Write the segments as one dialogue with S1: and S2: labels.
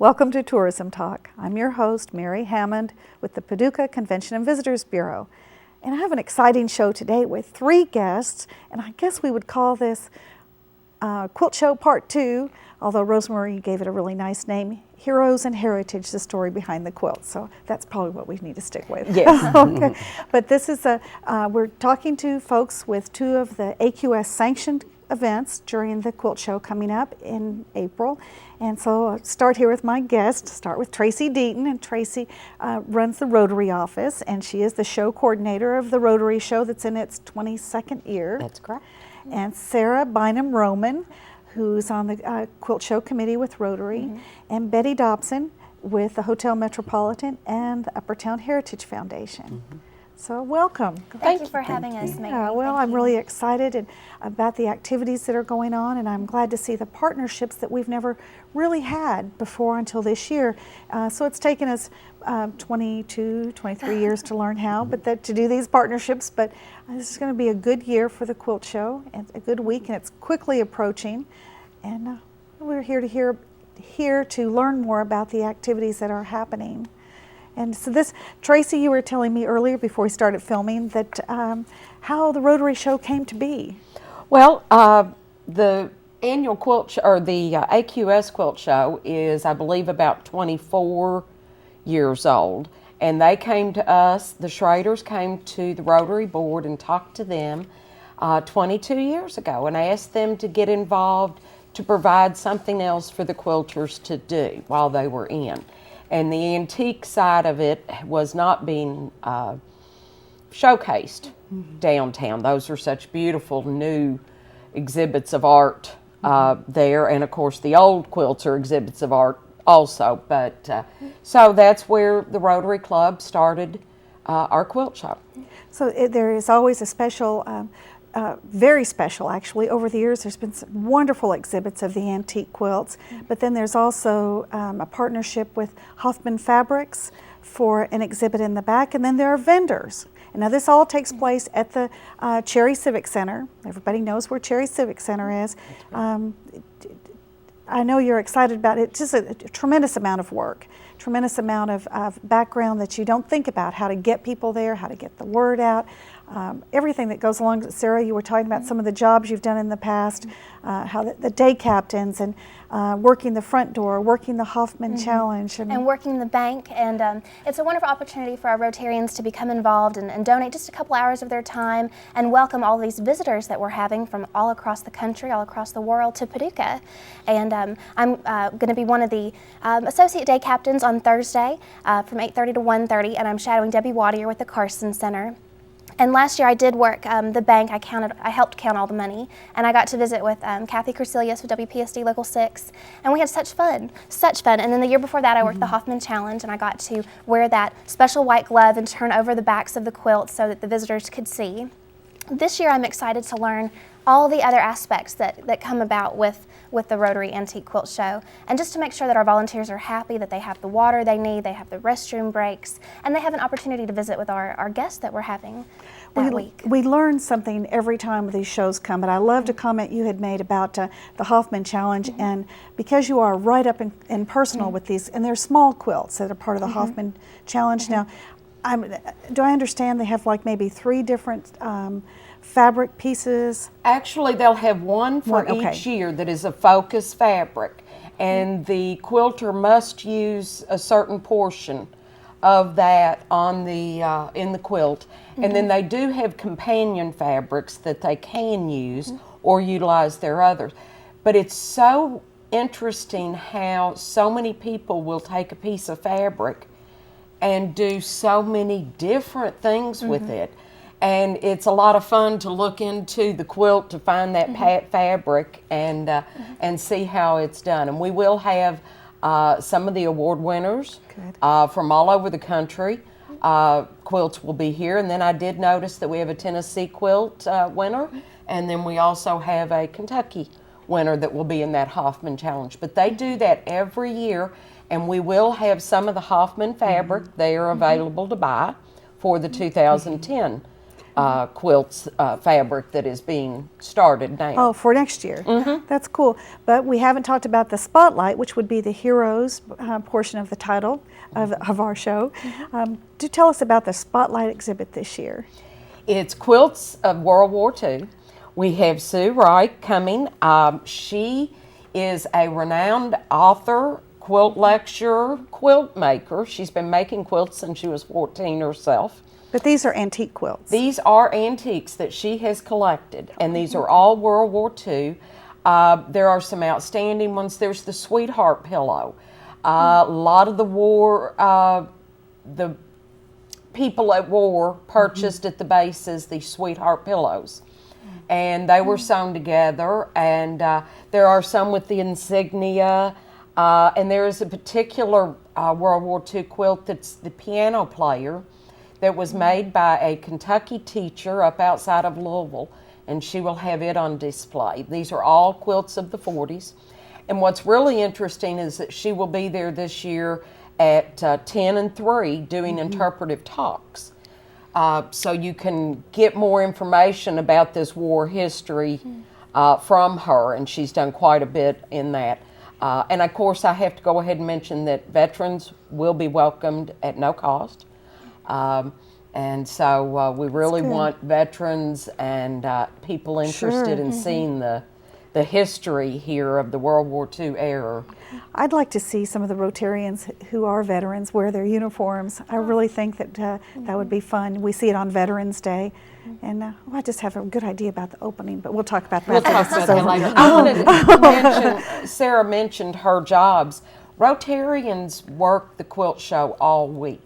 S1: Welcome to Tourism Talk. I'm your host, Mary Hammond, with the Paducah Convention and Visitors Bureau. And I have an exciting show today with 3 guests, and I guess we would call this Quilt Show Part 2, although Rosemary gave it a really nice name, Heroes and Heritage, the story behind the quilt. So that's probably what we need to stick with.
S2: Yes.
S1: Okay. But this is we're talking to folks with 2 of the AQS sanctioned events during the Quilt Show coming up in April. And so I'll start here with my guest, start with Tracie Deaton, and Tracie runs the Rotary office, and she is the show coordinator of the Rotary show that's in its 22nd year.
S2: That's correct.
S1: And Sarah Bynum-Roman, who's on the Quilt Show committee with Rotary, and Betty Dobson with the Hotel Metropolitan and the Uppertown Heritage Foundation. So welcome.
S3: Thank you for having us, Mary.
S1: Yeah, well, I'm really excited about the activities that are going on, and I'm glad to see the partnerships that we've never really had before until this year. So it's taken us 22, 23 years to learn how, but to do these partnerships. But this is going to be a good year for the Quilt Show, and a good week, and it's quickly approaching. And we're here to learn more about the activities that are happening. And so Tracie, you were telling me earlier before we started filming that how the Rotary Show came to be.
S2: Well, the annual quilt show, or the AQS Quilt Show, is, I believe, about 24 years old. And they came to us, the Schraders came to the Rotary Board and talked to them 22 years ago and asked them to get involved to provide something else for the quilters to do while they were in. And the antique side of it was not being showcased downtown. Those are such beautiful new exhibits of art there, and of course the old quilts are exhibits of art also. But so that's where the Rotary Club started our quilt show.
S1: So there is always a special, very special actually. Over the years there's been some wonderful exhibits of the antique quilts, but then there's also a partnership with Hoffman Fabrics for an exhibit in the back, and then there are vendors. And now this all takes place at the Cherry Civic Center. Everybody knows where Cherry Civic Center is. I know you're excited about it. It's just a tremendous amount of work, tremendous amount of background that you don't think about, how to get people there, how to get the word out, everything that goes along. Sarah, you were talking about some of the jobs you've done in the past, how the day captains and working the front door, working the Hoffman Challenge.
S3: And working the bank. And it's a wonderful opportunity for our Rotarians to become involved and donate just a couple hours of their time and welcome all these visitors that we're having from all across the country, all across the world to Paducah. And I'm going to be one of the associate day captains on Thursday from 8:30 to 1:30, and I'm shadowing Debbie Wattier with the Carson Center. And last year I did work the bank. I helped count all the money, and I got to visit with Kathy Crecilius with WPSD Local 6, and we had such fun. And then the year before that I worked the Hoffman Challenge, and I got to wear that special white glove and turn over the backs of the quilts so that the visitors could see. This year I'm excited to learn all the other aspects that come about with the Rotary Antique Quilt Show, and just to make sure that our volunteers are happy, that they have the water they need, they have the restroom breaks, and they have an opportunity to visit with our guests that we're having that week.
S1: We learn something every time these shows come, but I loved a comment you had made about the Hoffman Challenge, and because you are right up and personal with these, and they're small quilts that are part of the Hoffman Challenge. Now, do I understand they have like maybe 3 different fabric pieces?
S2: Actually, they'll have one for each year that is a focus fabric, and the quilter must use a certain portion of that on the in the quilt. And then they do have companion fabrics that they can use or utilize their others. But it's so interesting how so many people will take a piece of fabric and do so many different things with it. And it's a lot of fun to look into the quilt to find that fabric and see how it's done. And we will have some of the award winners from all over the country. Quilts will be here, and then I did notice that we have a Tennessee quilt winner, and then we also have a Kentucky winner that will be in that Hoffman Challenge. But they do that every year, and we will have some of the Hoffman fabric there available to buy for the 2010 quilts fabric that is being started now.
S1: Oh, for next year. That's cool. But we haven't talked about the spotlight, which would be the heroes portion of the title of our show. Do tell us about the spotlight exhibit this year.
S2: It's quilts of World War II. We have Sue Wright coming. She is a renowned author, quilt lecturer, quilt maker. She's been making quilts since she was 14 herself.
S1: But these are antique quilts.
S2: These are antiques that she has collected, and these are all World War II. There are some outstanding ones. There's the Sweetheart pillow. A lot of the war, the people at war purchased at the bases these Sweetheart pillows, and they were sewn together. And there are some with the insignia, and there is a particular World War II quilt that's the piano player, that was made by a Kentucky teacher up outside of Louisville, and she will have it on display. These are all quilts of the 40s. And what's really interesting is that she will be there this year at 10 and 3 doing interpretive talks. So you can get more information about this war history from her, and she's done quite a bit in that. And of course, I have to go ahead and mention that veterans will be welcomed at no cost. And so we really want veterans and people interested in seeing the history here of the World War II era.
S1: I'd like to see some of the Rotarians who are veterans wear their uniforms. I really think that that would be fun. We see it on Veterans Day. And I just have a good idea about the opening, but we'll talk about that.
S2: We'll talk about that later. I wanted to mention, Sarah mentioned her jobs. Rotarians work the quilt show all week.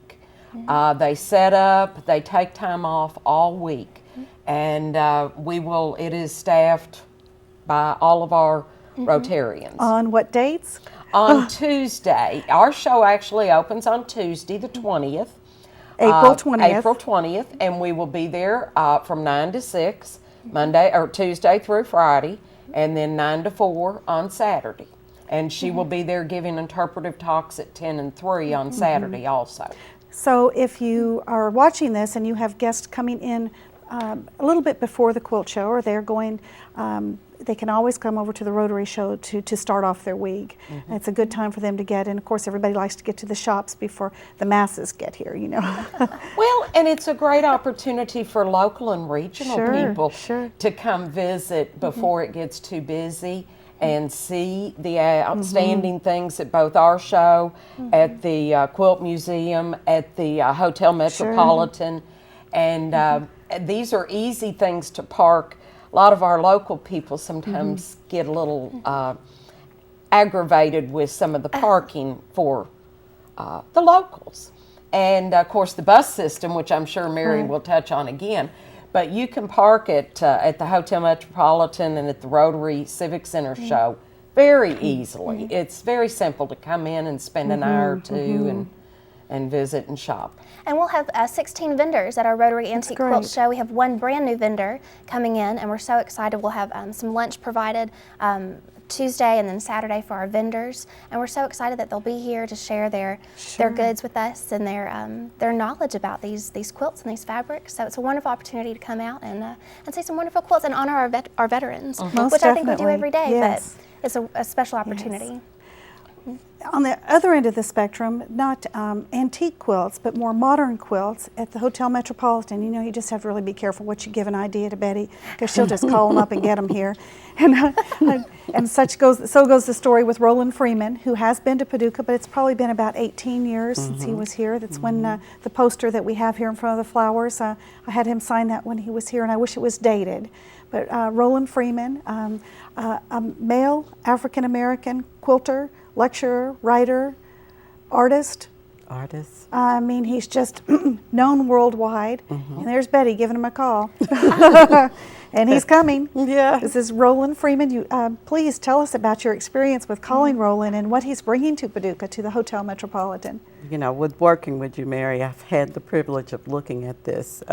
S2: They set up, they take time off all week, and it is staffed by all of our Rotarians.
S1: On what dates?
S2: On Tuesday. Our show actually opens on Tuesday, the 20th.
S1: April 20th.
S2: April 20th, and we will be there from 9 to 6, Tuesday through Friday, and then 9 to 4 on Saturday. And she will be there giving interpretive talks at 10 and 3 on Saturday also.
S1: So if you are watching this and you have guests coming in a little bit before the quilt show, or they're going, they can always come over to the Rotary show to start off their week. It's a good time for them to get, and of course everybody likes to get to the shops before the masses get here, you know.
S2: Well, and it's a great opportunity for local and regional people
S1: Sure.
S2: to come visit before it gets too busy and see the outstanding things at both our show, at the Quilt Museum, at the Hotel Metropolitan. And these are easy things to park. A lot of our local people sometimes get a little aggravated with some of the parking for the locals. And of course the bus system, which I'm sure Mary will touch on again. But you can park at the Hotel Metropolitan and at the Rotary Civic Center show very easily. It's very simple to come in and spend an hour or two and visit and shop.
S3: And we'll have 16 vendors at our Rotary Antique Quilt Show. We have one brand new vendor coming in, and we're so excited. We'll have some lunch provided Tuesday and then Saturday for our vendors, and we're so excited that they'll be here to share their goods with us and their knowledge about these quilts and these fabrics. So it's a wonderful opportunity to come out and see some wonderful quilts and honor our veterans, which I think we do every day. But it's a special opportunity.
S1: On the other end of the spectrum, not antique quilts, but more modern quilts at the Hotel Metropolitan. You know, you just have to really be careful what you give an idea to Betty, because she'll just call them up and get them here. And so goes the story with Roland Freeman, who has been to Paducah, but it's probably been about 18 years since he was here. That's when the poster that we have here in front of the flowers, I had him sign that when he was here, and I wish it was dated. But Roland Freeman, a male African-American quilter, lecturer, writer, artist. I mean, he's just known worldwide. And there's Betty giving him a call. And he's coming. This is Roland Freeman. You please tell us about your experience with calling Roland and what he's bringing to Paducah, to the Hotel Metropolitan.
S4: You know, with working with you, Mary, I've had the privilege of looking at this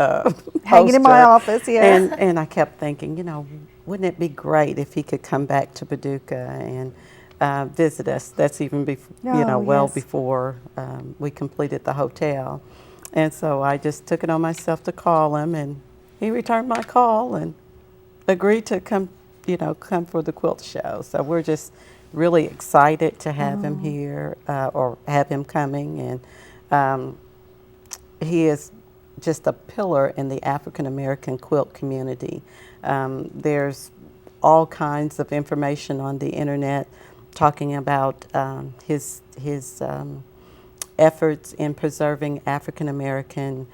S1: hanging in my office,
S4: and I kept thinking, you know, wouldn't it be great if he could come back to Paducah and visit us? That's even before we completed the hotel. And so I just took it on myself to call him, and he returned my call and agreed to come, come for the quilt show. So we're just really excited to have him here, or have him coming, and he is just a pillar in the African American quilt community. There's all kinds of information on the internet talking about his efforts in preserving African American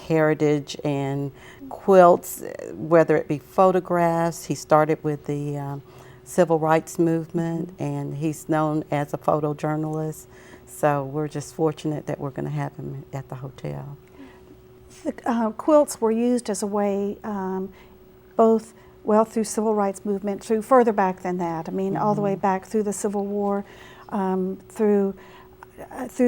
S4: heritage and quilts, whether it be photographs. He started with the civil rights movement, and he's known as a photojournalist. So we're just fortunate that we're going to have him at the hotel.
S1: The quilts were used as a way, both through civil rights movement, through further back than that. I mean, all the way back through the Civil War, through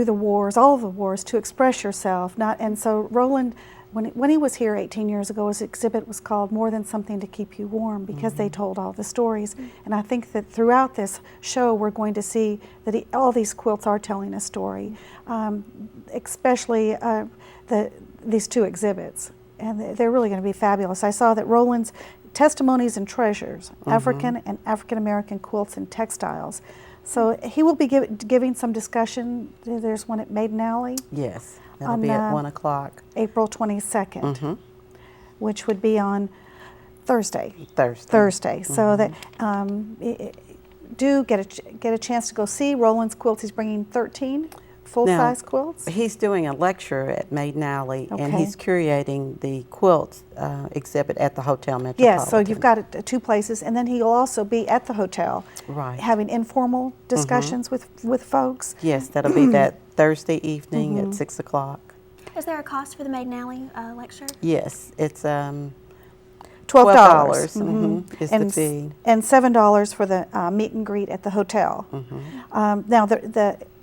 S1: the wars, all of the wars, to express yourself. And so Roland, when he was here 18 years ago, his exhibit was called "More Than Something to Keep You Warm," because they told all the stories. And I think that throughout this show, we're going to see that all these quilts are telling a story, especially these two exhibits. And they're really going to be fabulous. I saw that Roland's Testimonies and Treasures, African and African American Quilts and Textiles. So he will be giving some discussion. There's one at Maiden Alley.
S4: Yes, that'll be at 1 o'clock.
S1: April 22nd, which would be on Thursday. So that do get a chance to go see Roland's quilts. He's bringing 13 full-size quilts.
S4: He's doing a lecture at Maiden Alley, and
S1: Okay.
S4: he's curating the quilts exhibit at the Hotel Metropolitan.
S1: Yes, so you've got it two places, and then he'll also be at the hotel,
S4: Right.
S1: having informal discussions with folks.
S4: Yes, that'll be that Thursday evening at 6 o'clock.
S3: Is there a cost for the Maiden Alley lecture?
S4: Yes, it's
S1: $12
S4: is the fee.
S1: and $7 for the meet and greet at the hotel. Now,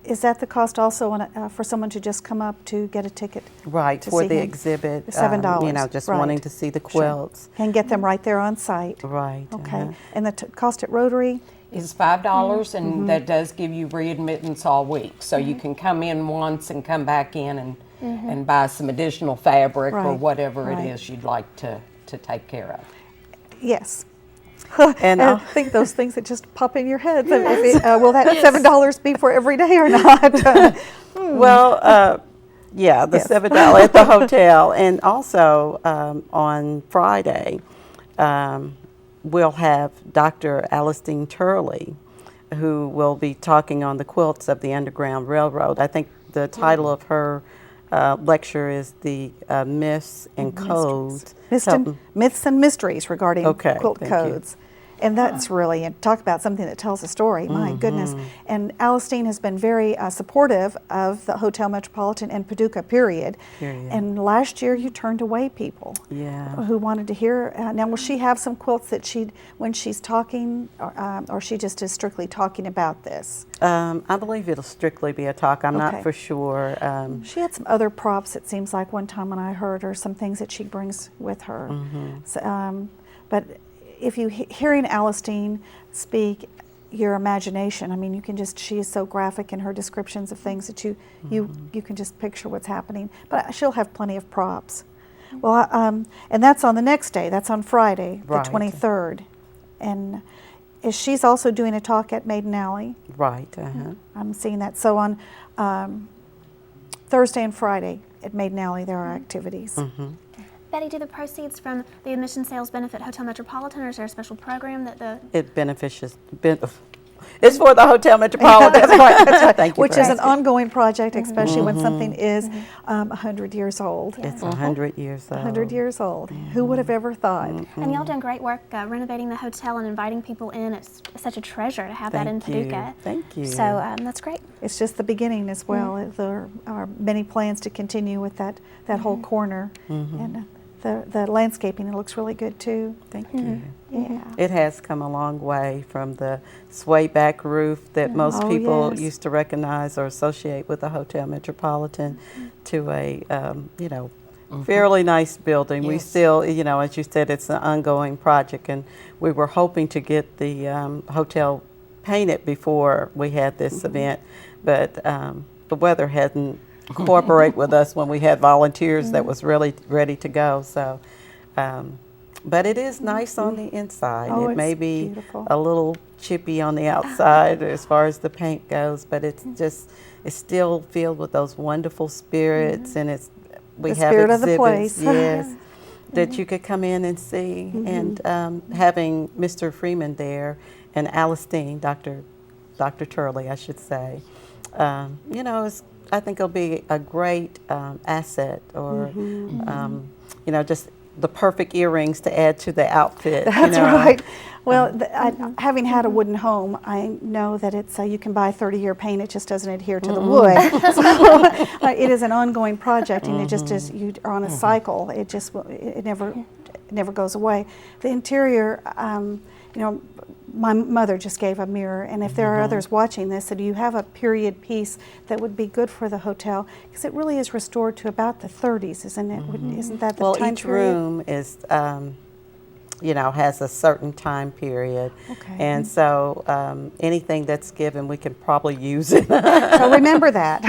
S1: is that the cost also for someone to just come up to get a ticket?
S4: Right,
S1: to
S4: for
S1: see
S4: the
S1: him?
S4: exhibit.
S1: $7.
S4: Just
S1: right.
S4: wanting to see the
S1: Sure.
S4: quilts.
S1: And get them right there on site.
S4: Right.
S1: Okay. And the cost at Rotary?
S2: Is $5, and that does give you readmittance all week. So you can come in once and come back in and buy some additional fabric or
S1: Right,
S2: whatever
S1: right.
S2: it is you'd like to take care of.
S1: Yes.
S4: And
S1: I think those things that just pop in your head. Will that $7 be for every day or not?
S4: Well, yeah, the
S1: Yes.
S4: $7 at the hotel. And also on Friday, we'll have Dr. Alistine Turley, who will be talking on the quilts of the Underground Railroad. I think the title of her lecture is the Myths and Codes.
S1: Myths and mysteries regarding
S4: Okay,
S1: quilt
S4: thank you.
S1: codes. And that's really, and talk about something that tells a story, my goodness. And Alistine has been very supportive of the Hotel Metropolitan and Paducah, period. And last year you turned away people who wanted to hear. Now, will she have some quilts that when she's talking, or she just is strictly talking about this?
S4: I believe it'll strictly be a talk. I'm
S1: Okay.
S4: not for sure.
S1: She had some other props, it seems like, one time when I heard her, some things that she brings with her. So, but if you hearing Alistine speak, your imagination, I mean, you can just, she is so graphic in her descriptions of things that you can just picture what's happening. But she'll have plenty of props. Well, and that's on the next day. That's on Friday,
S4: Right.
S1: the 23rd. And she's also doing a talk at Maiden Alley.
S4: Right.
S1: I'm seeing that. So on Thursday and Friday at Maiden Alley, there are activities.
S3: Betty, do the proceeds from the admission sales benefit Hotel Metropolitan, or is there a special program that the...
S4: It it's for the Hotel Metropolitan.
S1: That's right.
S4: Thank you
S1: Which
S4: for
S1: is an
S4: asking.
S1: ongoing project, especially when something is 100 years old.
S4: It's 100 years old.
S1: 100 years old. Who would have ever thought?
S3: And y'all doing great work renovating the hotel and inviting people in. It's such a treasure to have that in
S4: Thank you.
S3: Paducah.
S4: Thank you.
S3: So that's great.
S1: It's just the beginning as well. There are many plans to continue with that whole corner. And the landscaping, it looks really good too.
S4: Thank you.
S1: Yeah.
S4: It has come a long way from the sway back roof that most people
S1: yes.
S4: used to recognize or associate with the Hotel Metropolitan to a, fairly nice building. We still, as you said, it's an ongoing project, and we were hoping to get the hotel painted before we had this event, but the weather hadn't cooperate with us when we had volunteers that was really ready to go. So, but it is nice on the inside.
S1: Oh,
S4: It may
S1: it's
S4: be
S1: beautiful.
S4: a little chippy on the outside as far as the paint goes, but it's still filled with those wonderful spirits, and we
S1: The
S4: have
S1: spirit of the
S4: exhibits,
S1: place.
S4: yes, that you could come in and see. And having Mr. Freeman there and Alistine, Dr. Turley, I should say, you know, I think it'll be a great asset, or you know, just the perfect earrings to add to the outfit.
S1: That's
S4: you know.
S1: right. Well, having had a wooden home, I know that it's you can buy 30-year paint. It just doesn't adhere to the wood. So it is an ongoing project, and it just is. You are on a cycle. It just it never goes away. The interior, you know, my mother just gave a mirror, and if there are others watching this, that you have a period piece that would be good for the hotel, because it really is restored to about the 30s, isn't it? Isn't that the
S4: Well,
S1: time
S4: each
S1: period?
S4: room is, you know, has a certain time period.
S1: Okay.
S4: And so anything that's given, we can probably use it.
S1: So remember that.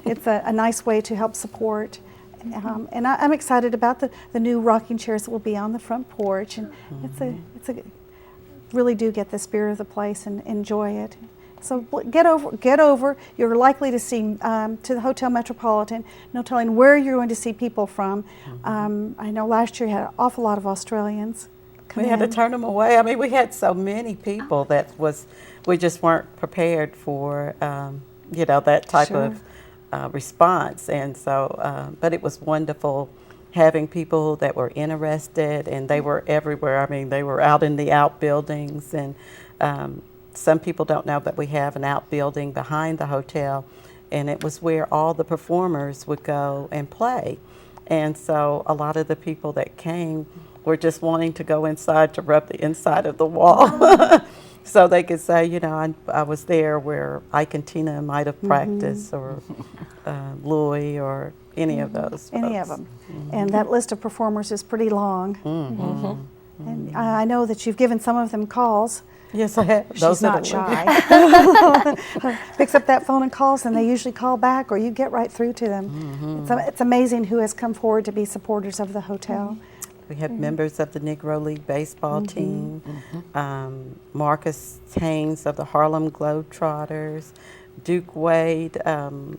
S1: It's a nice way to help support. And I'm excited about the new rocking chairs that will be on the front porch, and it's a really do get the spirit of the place and enjoy it. So get over. You're likely to see to the Hotel Metropolitan. No telling where you're going to see people from. I know last year you had an awful lot of Australians come
S4: We had to
S1: in.
S4: turn them away. I mean, we had so many people that we just weren't prepared for, you know, that type
S1: Sure.
S4: of response. And so, but it was wonderful having people that were interested, and they were everywhere. I mean, they were out in the outbuildings, and some people don't know, but we have an outbuilding behind the hotel, and it was where all the performers would go and play. And so a lot of the people that came were just wanting to go inside to rub the inside of the wall. So they could say, you know, I was there where Ike and Tina might have practiced, or Louie, or any of those
S1: Any of
S4: folks.
S1: them. And that list of performers is pretty long. And I know that you've given some of them calls.
S4: Yes, I have.
S1: She's not shy. Picks up that phone and calls, and they usually call back, or you get right through to them. It's amazing who has come forward to be supporters of the hotel.
S4: We have members of the Negro League baseball team, Marcus Haynes of the Harlem Globetrotters, Duke Wade,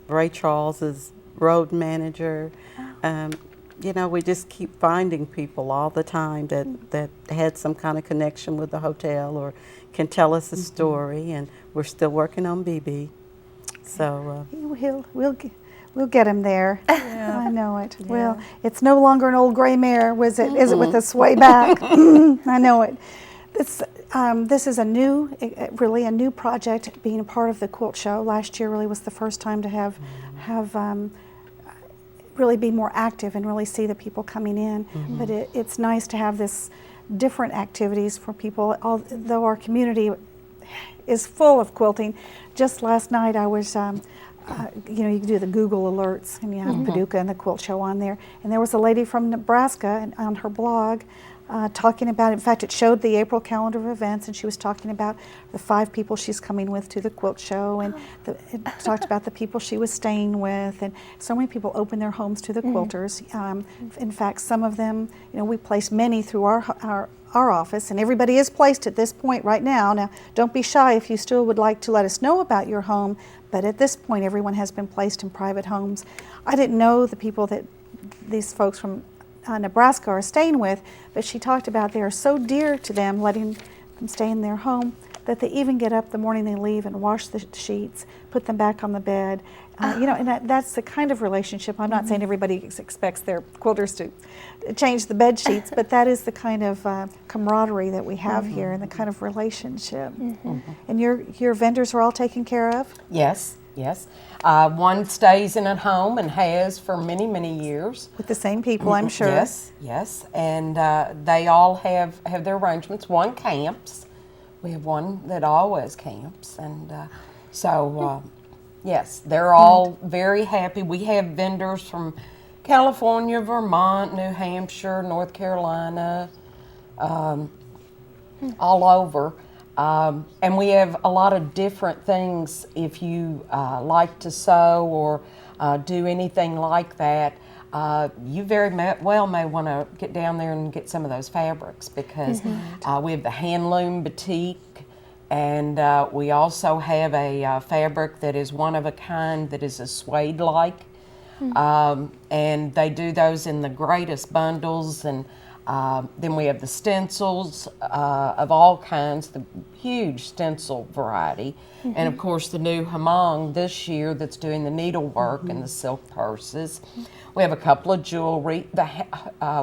S4: Ray Charles's road manager. You know, we just keep finding people all the time that had some kind of connection with the hotel or can tell us a story, and we're still working on BB. So
S1: We'll get him there. I know it. Yeah. Well, it's no longer an old gray mare, is it with a sway back? I know it. This is really a new project, being a part of the Quilt Show. Last year really was the first time to have really be more active and really see the people coming in. But it's nice to have this different activities for people, although our community is full of quilting. Just last night I was, you know, you can do the Google alerts, and you have Paducah and the Quilt Show on there. And there was a lady from Nebraska, and on her blog, talking about, in fact, it showed the April calendar of events, and she was talking about the 5 people she's coming with to the Quilt Show, and it talked about the people she was staying with, and so many people open their homes to the quilters. In fact, some of them, you know, we place many through our office, and everybody is placed at this point right now. Now, don't be shy if you still would like to let us know about your home, but at this point, everyone has been placed in private homes. I didn't know the people that these folks from Nebraska are staying with, but she talked about they are so dear to them, letting them stay in their home, that they even get up the morning they leave and wash the sheets, put them back on the bed. You know, and that's the kind of relationship. I'm not saying everybody expects their quilters to change the bed sheets, but that is the kind of camaraderie that we have here, and the kind of relationship. And your vendors are all taken care of?
S2: Yes, yes. One stays in a home and has for many, many years.
S1: With the same people, I'm sure.
S2: Yes, yes. And they all have their arrangements. One camps. We have one that always camps. And yes, they're all very happy. We have vendors from California, Vermont, New Hampshire, North Carolina, all over. And we have a lot of different things if you like to sew, or do anything like that, you very well may want to get down there and get some of those fabrics, because we have the Handloom Boutique, and we also have a fabric that is one of a kind that is a suede-like. And they do those in the greatest bundles, and then we have the stencils of all kinds, the huge stencil variety, and of course the new Hammond this year that's doing the needlework and the silk purses. We have a couple of jewelry, the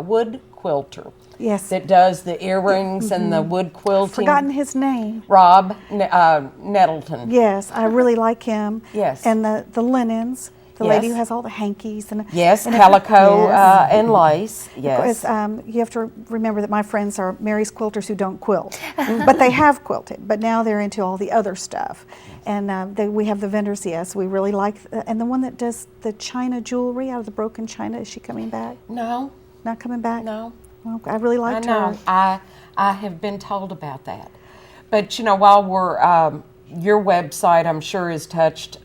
S2: wood quilter.
S1: Yes.
S2: That does the earrings and the wood quilting.
S1: Forgotten his name.
S2: Rob Nettleton.
S1: Yes, I really like him.
S2: Yes.
S1: And the linens. The
S2: Yes.
S1: lady who has all the hankies and
S2: Calico
S1: yes.
S2: and lace. Yes.
S1: Because, you have to remember that my friends are Mary's quilters who don't quilt, but they have quilted. But now they're into all the other stuff, and we have the vendors. Yes, we really like, and the one that does the china jewelry out of the broken china. Is she coming back?
S2: No.
S1: Not coming back.
S2: No.
S1: Well, I really liked
S2: I know.
S1: her.
S2: I have been told about that. But you know, while we're your website, I'm sure, is touched.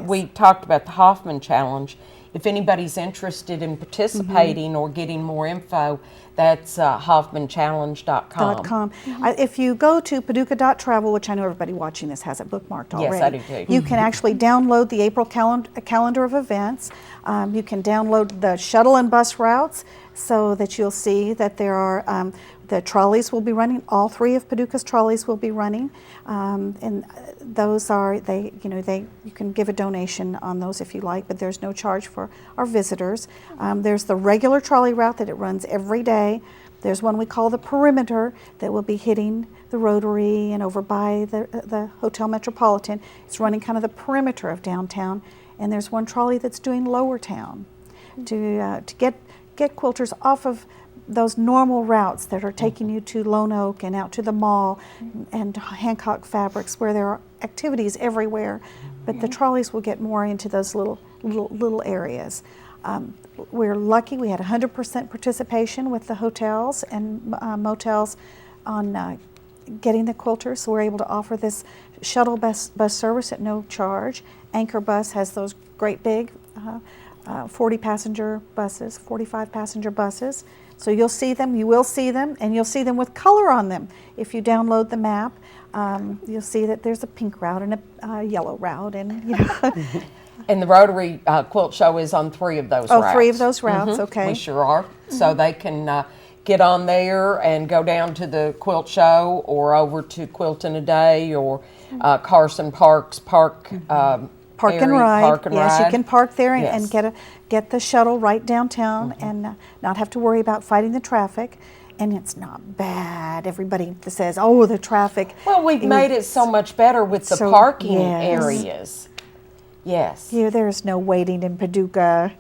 S2: We talked about the Hoffman Challenge. If anybody's interested in participating or getting more info, that's hoffmanchallenge.com.
S1: If you go to paducah.travel, which I know everybody watching this has it bookmarked already.
S2: Yes, I do too.
S1: You can actually download the April calendar of events. You can download the shuttle and bus routes so that you'll see that there are the trolleys will be running. All 3 of Paducah's trolleys will be running, and those are you can give a donation on those if you like, but there's no charge for our visitors. There's the regular trolley route that it runs every day. There's one we call the Perimeter that will be hitting the Rotary and over by the Hotel Metropolitan. It's running kind of the perimeter of downtown, and there's one trolley that's doing Lower Town to get quilters off of those normal routes that are taking you to Lone Oak and out to the mall and Hancock Fabrics, where there are activities everywhere, but the trolleys will get more into those little areas. We're lucky we had 100% participation with the hotels and motels on getting the quilters, so we're able to offer this shuttle bus service at no charge. Anchor Bus has those great big 40-passenger buses, 45-passenger buses. So you'll see them, you will see them, and you'll see them with color on them. If you download the map, you'll see that there's a pink route and a yellow route, and
S2: And the Rotary Quilt Show is on 3 of those routes.
S1: 3 of those routes, okay.
S2: We sure are. So they can get on there and go down to the Quilt Show or over to Quilt in a Day or Carson Park's Park
S1: and Ride. Yes, you can park there and
S2: Yes.
S1: get the shuttle right downtown and not have to worry about fighting the traffic. And it's not bad. Everybody says, "Oh, the traffic."
S2: Well, we've made it so much better with the parking areas. Yes.
S1: Yeah, there's no waiting in Paducah.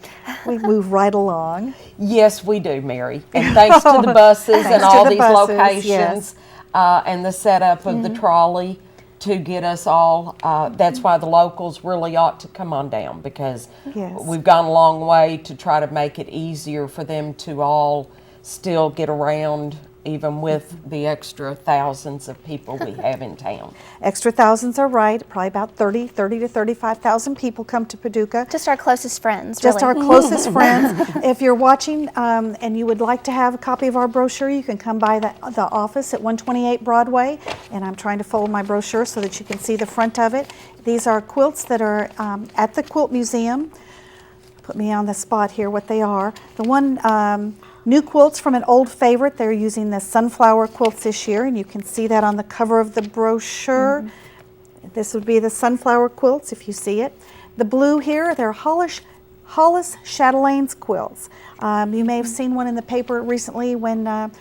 S1: We move right along.
S2: Yes, we do, Mary. And thanks to the buses and all these locations and the setup of the trolley to get us all. That's why the locals really ought to come on down, because we've gone a long way to try to make it easier for them to all still get around, even with the extra thousands of people we have in town.
S1: Extra thousands are right. Probably about 30 to 35,000 people come to Paducah.
S3: Just our closest friends,
S1: Just
S3: really.
S1: our closest friends. If you're watching and you would like to have a copy of our brochure, you can come by the office at 128 Broadway, and I'm trying to fold my brochure so that you can see the front of it. These are quilts that are at the Quilt Museum. Put me on the spot here what they are. The one new quilts from an old favorite. They're using the sunflower quilts this year, and you can see that on the cover of the brochure. This would be the sunflower quilts if you see it. The blue here, they're Hollis Chatelain's quilts. You may have seen one in the paper recently when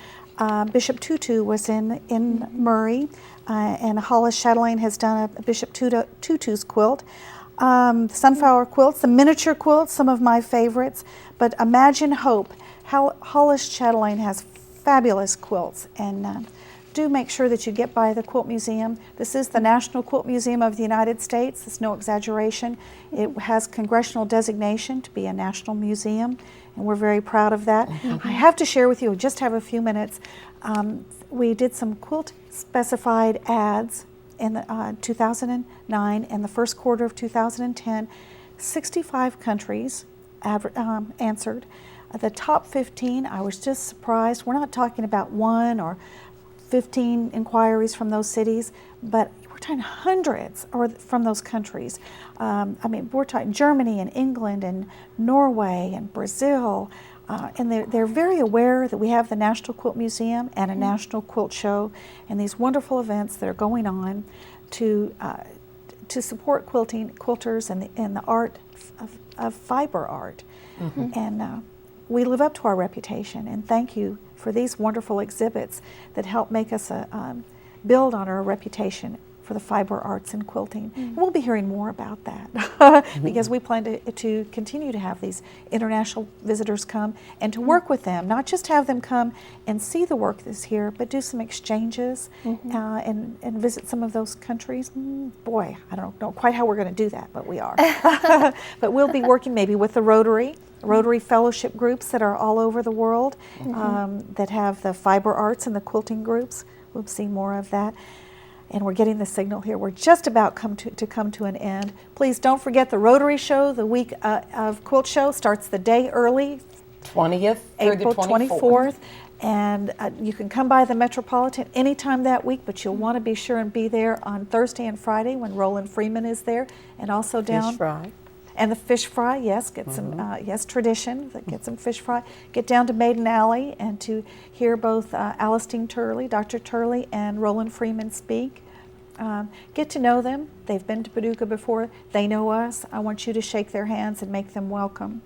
S1: Bishop Tutu was in Murray, and Hollis Chatelain has done a Bishop Tutu's quilt. Sunflower quilts, the miniature quilts, some of my favorites, but Imagine Hope. Hollis Chatelain has fabulous quilts, and do make sure that you get by the Quilt Museum. This is the National Quilt Museum of the United States. It's no exaggeration. It has congressional designation to be a national museum, and we're very proud of that. I have to share with you, just have a few minutes. We did some quilt specified ads in 2009 and the first quarter of 2010. 65 countries answered. The top 15, I was just surprised. We're not talking about 1 or 15 inquiries from those cities, but we're talking hundreds or from those countries. I mean, we're talking Germany and England and Norway and Brazil. And they're very aware that we have the National Quilt Museum and a National Quilt Show and these wonderful events that are going on to support quilters and the art of fiber art. And we live up to our reputation, and thank you for these wonderful exhibits that help make us build on our reputation for the fiber arts and quilting. And we'll be hearing more about that because we plan to continue to have these international visitors come and to work with them, not just have them come and see the work that's here, but do some exchanges and visit some of those countries. Boy, I don't know quite how we're going to do that, but we are. But we'll be working maybe with the Rotary fellowship groups that are all over the world that have the fiber arts and the quilting groups. We'll see more of that. And we're getting the signal here. We're just about to come to an end. Please don't forget the Rotary Show. The week of Quilt Show starts the day early,
S2: 20th through
S1: April
S2: the
S1: 24th. And you can come by the Metropolitan anytime that week, but you'll want to be sure and be there on Thursday and Friday when Roland Freeman is there, and also down.
S4: Fish fry.
S1: And the fish fry, yes, get some, yes, tradition, get some fish fry. Get down to Maiden Alley and to hear both Alistine Turley, Dr. Turley, and Roland Freeman speak. Get to know them. They've been to Paducah before. They know us. I want you to shake their hands and make them welcome.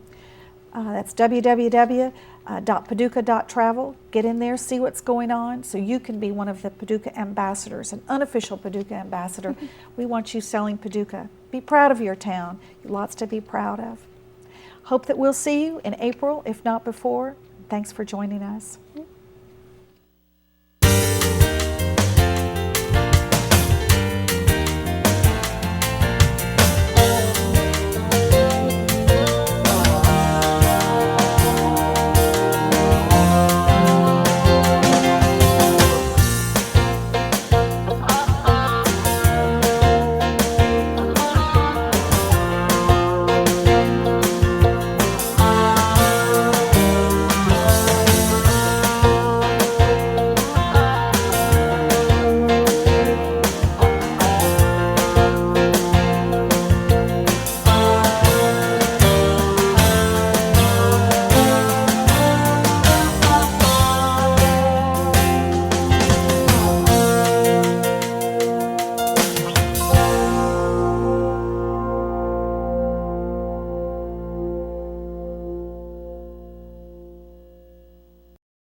S1: That's www.paducah.travel. Get in there, see what's going on, so you can be one of the Paducah ambassadors, an unofficial Paducah ambassador. We want you selling Paducah. Be proud of your town. Lots to be proud of. Hope that we'll see you in April, if not before. Thanks for joining us.